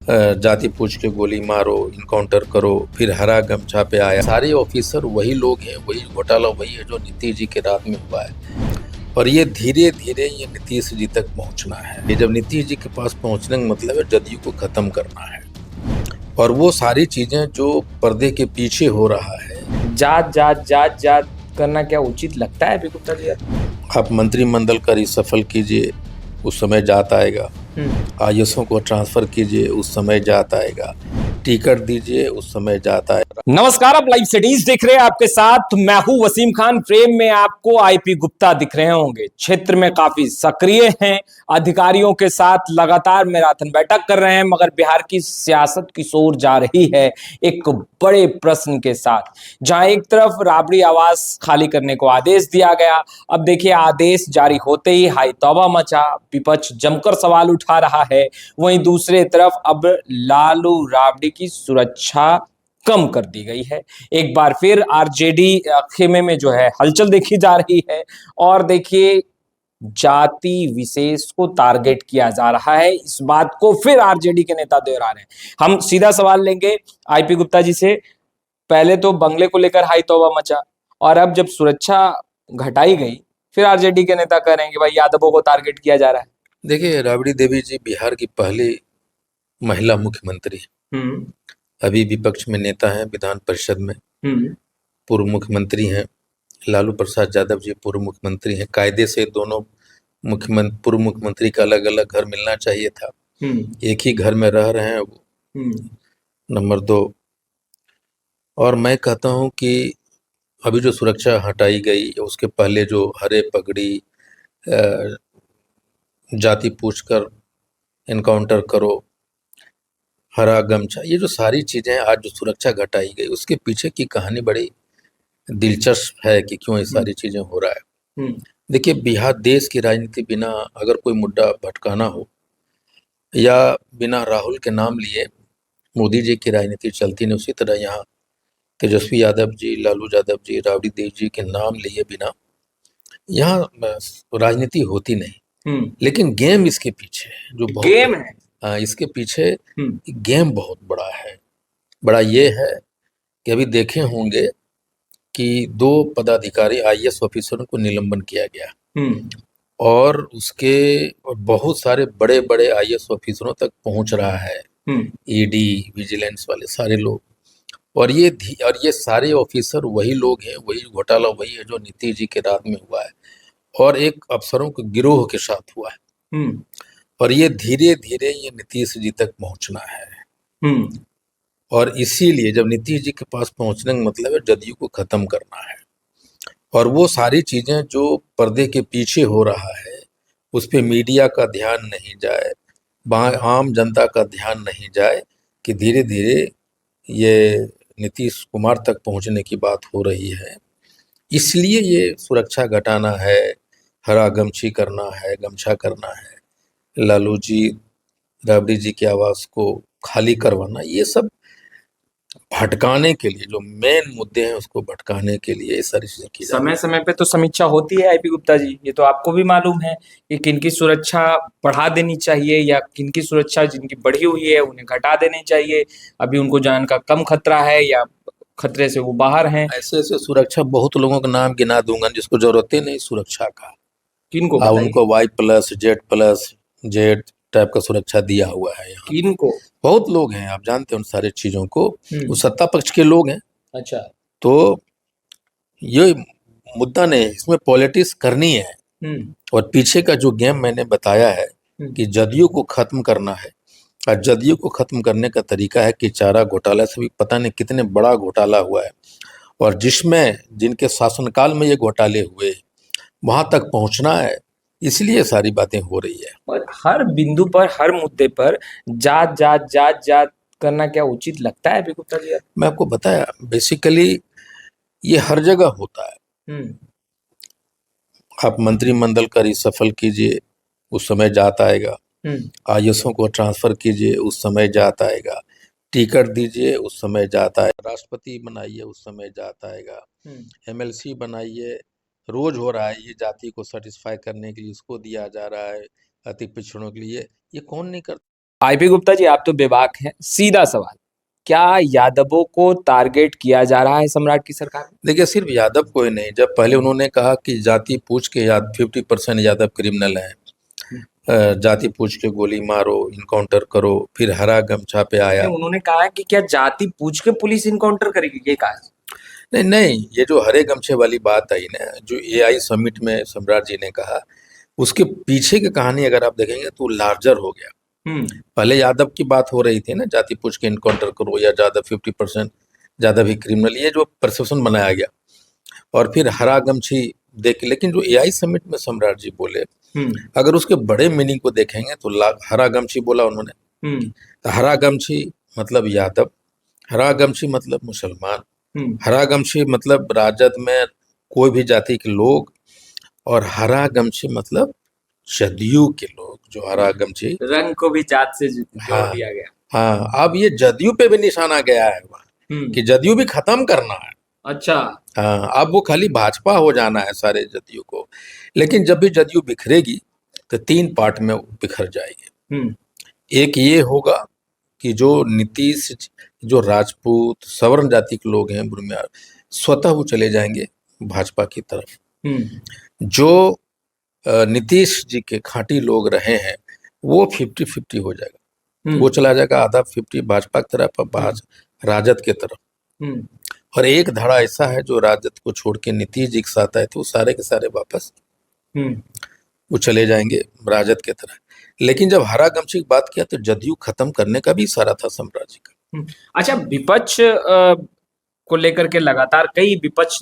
जाति पूछ के गोली मारो, इनकाउंटर करो, फिर हरा गमछा पे आया। सारे ऑफिसर वही लोग हैं, वही घोटाला वही है जो नीतीश जी के राज में हुआ है। और ये धीरे धीरे ये नीतीश जी तक पहुंचना है। ये जब नीतीश जी के पास पहुंचने का मतलब है जदयू को खत्म करना है। और वो सारी चीजें जो पर्दे के पीछे हो रहा है, जात जात जात जात करना क्या उचित लगता है गुप्ता जी? आप मंत्रिमंडल का रिसफल कीजिए, उस समय जात आएगा। आईएएसओं को ट्रांसफर कीजिए, उस समय जात आएगा। टिकट दीजिए, उस समय जात आएगा। नमस्कार, आप लाइव सिटीज देख रहे हैं, आपके साथ मैं हूं वसीम खान। फ्रेम में आपको आईपी गुप्ता दिख रहे होंगे। क्षेत्र में काफी सक्रिय हैं, अधिकारियों के साथ लगातार मैराथन बैठक कर रहे हैं। मगर बिहार की सियासत किस ओर जा रही है, एक बड़े प्रश्न के साथ। जहां एक तरफ राबड़ी आवास खाली करने को आदेश दिया गया, अब देखिए आदेश जारी होते ही हाई तौबा मचा, विपक्ष जमकर सवाल उठा रहा है। वहीं दूसरे तरफ अब लालू राबड़ी की सुरक्षा कम कर दी गई है। एक बार फिर आरजेडी खेमे में जो है हलचल देखी जा रही है। और देखिए जाति विशेष को टारगेट किया जा रहा है, इस बात को फिर आरजेडी के नेता दोहरा रहे हैं। हम सीधा सवाल लेंगे आईपी गुप्ता जी से। पहले तो बंगले को लेकर हाई तौबा मचा, और अब जब सुरक्षा घटाई गई, फिर आरजेडी के नेता कह रहे हैं कि भाई यादवों को टारगेट किया जा रहा है। देखिए, राबड़ी देवी जी बिहार की पहली महिला मुख्यमंत्री, अभी विपक्ष में नेता हैं विधान परिषद में, पूर्व मुख्यमंत्री हैं। लालू प्रसाद यादव जी पूर्व मुख्यमंत्री हैं। कायदे से दोनों पूर्व मुख्यमंत्री का अलग अलग घर मिलना चाहिए था, एक ही घर में रह रहे हैं वो। नंबर 2, और मैं कहता हूं कि अभी जो सुरक्षा हटाई गई, उसके पहले जो हरे पगड़ी, जाति पूछकर इनकाउंटर करो, हरा गमछा, ये जो सारी चीजें आज जो सुरक्षा घटाई गई, उसके पीछे की कहानी बड़ी दिलचस्प है कि क्यों ये सारी चीजें हो रहा है। देखिए, बिहार देश की राजनीति बिना अगर कोई मुद्दा भटकाना हो, या बिना राहुल के नाम लिए मोदी जी की राजनीति चलती नहीं, उसी तरह यहाँ तेजस्वी यादव जी, लालू यादव जी, राबड़ी देव जी के नाम लिए बिना यहाँ राजनीति होती नहीं। लेकिन गेम इसके पीछे है, जो बहुत गेम है। इसके पीछे गेम बहुत बड़ा है। बड़ा ये है कि अभी देखे होंगे कि 2 पदाधिकारी आईएएस ऑफिसरों को निलंबन किया गया, और उसके बहुत सारे बड़े बड़े आईएएस ऑफिसरों तक पहुंच रहा है, ईडी, विजिलेंस वाले सारे लोग। और ये सारे ऑफिसर वही लोग हैं, वही घोटाला वही है जो नीतीश जी के राज में हुआ है, और एक अफसरों के गिरोह के साथ हुआ है। और ये धीरे धीरे ये नीतीश जी तक पहुंचना है। और इसीलिए जब नीतीश जी के पास पहुंचने का मतलब है जदयू को खत्म करना है। और वो सारी चीजें जो पर्दे के पीछे हो रहा है, उस पे मीडिया का ध्यान नहीं जाए, आम जनता का ध्यान नहीं जाए, कि धीरे धीरे ये नीतीश कुमार तक पहुंचने की बात हो रही है। इसलिए ये सुरक्षा घटाना है, हरा गमछी करना है, गमछा करना है, लालू जी राबड़ी जी के आवास को खाली करवाना, ये सब भटकाने के लिए, जो मेन मुद्दे हैं उसको भटकाने के लिए ये सारी चीजें की जा रही समय समय पे तो समीक्षा होती है आईपी गुप्ता जी, ये तो आपको भी मालूम है कि किनकी सुरक्षा बढ़ा देनी चाहिए या किनकी सुरक्षा जिनकी बढ़ी हुई है उन्हें घटा देनी चाहिए। अभी उनको जान का कम खतरा है या खतरे से वो बाहर हैं। ऐसे ऐसे सुरक्षा बहुत लोगों का नाम गिना दूंगा जिसको जरूरत ही नहीं सुरक्षा का। किनको बताइए? उनको Y+Z+Z टाइप का सुरक्षा दिया हुआ है यहाँ। किनको? बहुत लोग हैं, आप जानते हैं उन सारे चीजों को, वो सत्ता पक्ष के लोग हैं। अच्छा। तो ये मुद्दा नहीं, इसमें पॉलिटिक्स करनी है। और पीछे का जो गेम मैंने बताया है कि जदयू को खत्म करना है, और जदयू को खत्म करने का तरीका है कि चारा घोटाला से भी पता नहीं कितने बड़ा घोटाला हुआ है, और जिसमें जिनके शासनकाल में ये घोटाले हुए वहां तक पहुंचना है। इसलिए सारी बातें हो रही है। और हर बिंदु पर, हर मुद्दे पर जात जात जात जात करना क्या उचित लगता है गुप्ता जी? मैं आपको बताया, बेसिकली ये हर जगह होता है। आप मंत्रिमंडल का रिसफल कीजिए, उस समय जात आएगा। आईएएसओं को ट्रांसफर कीजिए, उस समय जात आएगा। टिकट दीजिए, उस समय जात आएगा। राष्ट्रपति बनाइए, उस समय जात आएगा। एमएलसी बनाइए, रोज हो रहा है ये, जाति को सेटिस्फाई करने के लिए इसको दिया जा रहा है, अति पिछड़ों के लिए। ये कौन नहीं करता? आईपी गुप्ता जी, आप तो बेबाक हैं। सीधा सवाल, क्या यादवों को टारगेट किया जा रहा है सम्राट की सरकार में? देखिए, सिर्फ यादव को ही नहीं, जब पहले उन्होंने कहा कि जाति पूछ के 50% यादव क्रिमिनल हैं, जाति पूछ के गोली मारो, इनकाउंटर करो, फिर हरा गमछा पे आया। उन्होंने कहा है कि क्या जाति पूछ के पुलिस इनकाउंटर करेगी, ये कहा? नहीं नहीं, ये जो हरे गमछे वाली बात आई ना, जो एआई समिट में सम्राट जी ने कहा, उसके पीछे की कहानी अगर आप देखेंगे तो लार्जर हो गया। पहले यादव की बात हो रही थी ना, जाति पूछ के इनकाउंटर करो या यादव 50% यादव ही क्रिमिनल, ये जो परसेप्शन बनाया गया, और फिर हरा गमछी देख। लेकिन जो एआई समिट में सम्राट जी बोले, अगर उसके बड़े मीनिंग को देखेंगे तो हरा गमछी बोला उन्होंने, तो हरा गमछी मतलब यादव, हरा गमछी मतलब मुसलमान, हरा गमछी मतलब राजद में कोई भी जाति के लोग, और हरा गमछी मतलब जदयू के लोग, जो हरा गमछी रंग को भी जात से जोड़ हाँ दिया गया। हाँ, अब ये जदयू पे भी निशाना गया है वहाँ, कि जदयू भी खत्म करना है। अच्छा। हाँ, अब वो खाली भाजपा हो जाना है सारे जदयू को। लेकिन जब भी जदयू बिखरेगी तो 3 पार्ट में बिखर जाएगी। एक ये होगा कि जो नीतीश, जो राजपूत सवर्ण जाति के लोग हैं बुर्मियार, स्वतः वो चले जाएंगे भाजपा की तरफ। जो नीतीश जी के खांटी लोग रहे हैं वो 50-50 हो जाएगा, वो चला जाएगा आधा 50 भाजपा की तरफ और राजद के तरफ। और एक धड़ा ऐसा है जो राजद को छोड़ के नीतीश जी के साथ आए थे, वो सारे के सारे वापस वो चले जाएंगे राजद के तरफ। लेकिन जब हरा गमछी की बात किया तो जदयू खत्म करने का भी इशारा था सम्राट जी का। अच्छा, विपक्ष को लेकर के लगातार कई विपक्ष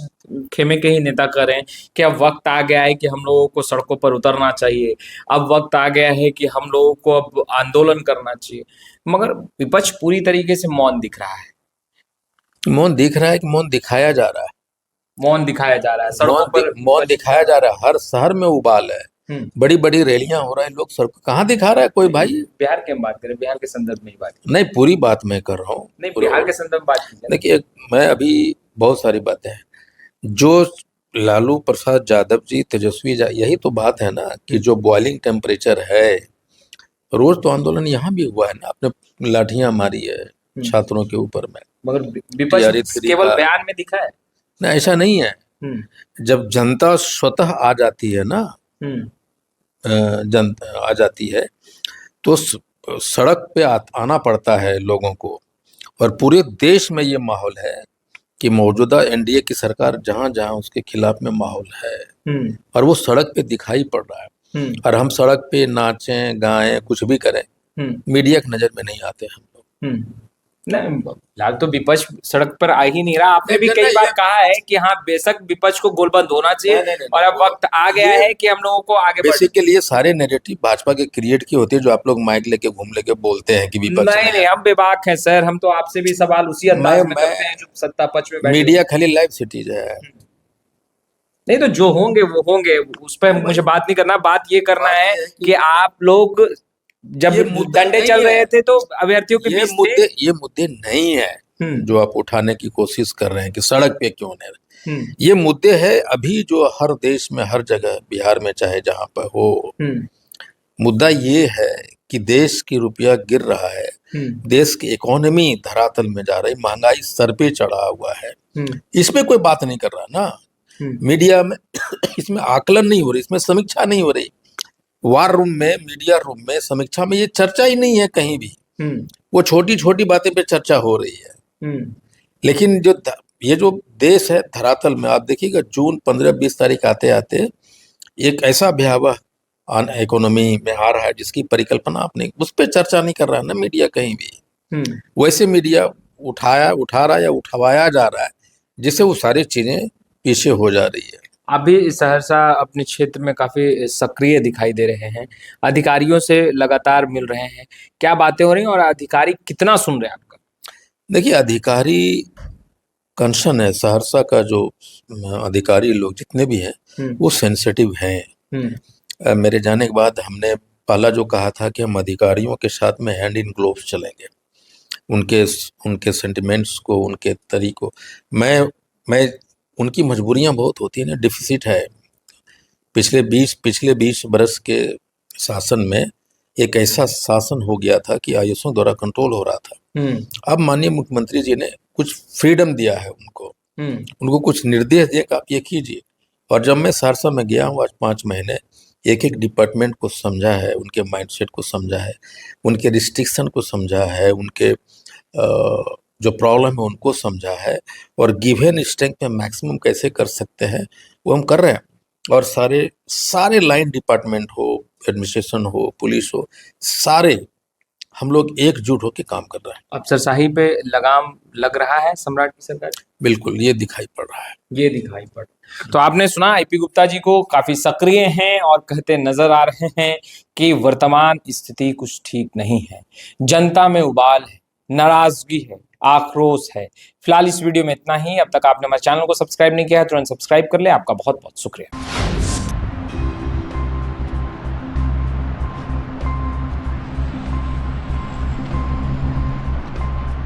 खेमे के ही नेता कह रहे हैं कि अब वक्त आ गया है कि हम लोगों को सड़कों पर उतरना चाहिए, अब वक्त आ गया है कि हम लोगों को अब आंदोलन करना चाहिए, मगर विपक्ष पूरी तरीके से मौन दिख रहा है। मौन दिख रहा है कि मौन दिखाया जा रहा है? मौन दिखाया जा रहा है सड़कों पर, मौन दिखाया जा रहा है। हर शहर में उबाल है, बड़ी बड़ी रैलियां हो रहा है, लोग सड़क कहाँ दिखा रहा है कोई भाई? बिहार की हम बात करें, बिहार के संदर्भ में ही बात करें। नहीं, पूरी बात मैं कर रहा हूँ। नहीं, बिहार के संदर्भ में बात कीजिए। देखिए, मैं अभी बहुत सारी बातें हैं जो लालू प्रसाद यादव जी, तेजस्वी यही तो बात है ना कि जो बॉइलिंग टेम्परेचर है, रोज तो आंदोलन यहाँ भी हुआ है ना, आपने लाठियां मारी है छात्रों के ऊपर में, मगर विपक्ष केवल बयान में दिखा है ना, ऐसा नहीं है। जब जनता स्वतः आ जाती है ना, जनता आ जाती है तो सड़क पे आना पड़ता है लोगों को। और पूरे देश में ये माहौल है कि मौजूदा एनडीए की सरकार जहां जहां उसके खिलाफ में माहौल है, और वो सड़क पे दिखाई पड़ रहा है। और हम सड़क पे नाचें गाएं कुछ भी करें, मीडिया की नजर में नहीं आते हम लोग। नहीं, फिलहाल तो विपक्ष सड़क पर आ ही नहीं रहा। आपने भी कई बार कहा है कि हाँ, बेशक विपक्ष को गोलबंद होना चाहिए, और अब वक्त आ गया है कि हम लोगों को आगे बेसिक के लिए सारे नैरेटिव भाजपा के क्रिएट की होती है, जो आप लोग माइक लेके घूम लेके बोलते हैं कि विपक्ष नहीं, हम बेबाक हैं सर, हम तो आपसे भी सवाल उसी अंदाज में करते हैं जो सत्ता पक्ष में बैठे। मीडिया खाली लाइव सिटीज है। नहीं तो जो होंगे वो होंगे, उस पर मुझे बात नहीं करना। बात ये करना है कि आप लोग जब डंडे चल रहे थे तो अभ्यर्थियों के बीच ये मुद्दे नहीं है जो आप उठाने की कोशिश कर रहे हैं कि सड़क पे क्यों नहीं। ये मुद्दे है अभी जो हर देश में, हर जगह, बिहार में चाहे जहां पर हो, मुद्दा ये है कि देश की रुपया गिर रहा है, देश की इकोनॉमी धरातल में जा रही, महंगाई सर पे चढ़ा हुआ है, इसमें कोई बात नहीं कर रहा ना मीडिया में। इसमें आकलन नहीं हो रही, इसमें समीक्षा नहीं हो रही। वार रूम में, मीडिया रूम में, समीक्षा में ये चर्चा ही नहीं है कहीं भी। वो छोटी छोटी बातें पे चर्चा हो रही है। लेकिन ये जो देश है धरातल में, आप देखिएगा जून 15-20 तारीख आते आते एक ऐसा भयावह इकोनॉमी में आ रहा है जिसकी परिकल्पना आपने, उस पर चर्चा नहीं कर रहा है ना मीडिया कहीं भी। वैसे मीडिया उठा रहा है या उठवाया जा रहा है, जिससे वो सारी चीजें पीछे हो जा रही है। अभी सहरसा अपने क्षेत्र में काफी सक्रिय दिखाई दे रहे हैं, अधिकारियों से लगातार मिल रहे हैं, क्या बातें हो रही हैं और अधिकारी कितना सुन रहे हैं आपका? देखिए, अधिकारी कंसर्न है, सहरसा का जो अधिकारी लोग जितने भी हैं वो सेंसिटिव हैं। मेरे जाने के बाद हमने पहला जो कहा था कि हम अधिकारियों के साथ में हैंड इन ग्लोव्स चलेंगे, उनके सेंटिमेंट्स को, उनके तरीकों, मैं उनकी मजबूरियां बहुत होती है ना, डिफिसिट है। पिछले 20 बरस के शासन में एक ऐसा शासन हो गया था कि आईएएसओ द्वारा कंट्रोल हो रहा था। अब माननीय मुख्यमंत्री जी ने कुछ फ्रीडम दिया है उनको कुछ निर्देश दिए कि आप ये कीजिए। और जब मैं सहरसा में गया हूँ आज 5 महीने, एक एक डिपार्टमेंट को समझा है, उनके माइंडसेट को समझा है, उनके रिस्ट्रिक्शन को समझा है, उनके जो प्रॉब्लम है उनको समझा है, और गिवन स्ट्रेंथ में मैक्सिमम कैसे कर सकते हैं वो हम कर रहे हैं। और सारे लाइन डिपार्टमेंट हो, एडमिनिस्ट्रेशन हो, पुलिस हो, सारे हम लोग एकजुट होकर काम कर रहे हैं। अफसरशाही पे लगाम लग रहा है सम्राट की सरकार? बिल्कुल, ये दिखाई पड़ रहा है। ये दिखाई पड़ तो आपने सुना आईपी गुप्ता जी को, काफी सक्रिय हैं और कहते नजर आ रहे हैं कि वर्तमान स्थिति कुछ ठीक नहीं है, जनता में उबाल है, नाराजगी है, आक्रोश है। फिलहाल इस वीडियो में इतना ही। अब तक आपने हमारे चैनल को सब्सक्राइब नहीं किया है तुरंत सब्सक्राइब कर ले। आपका बहुत बहुत शुक्रिया।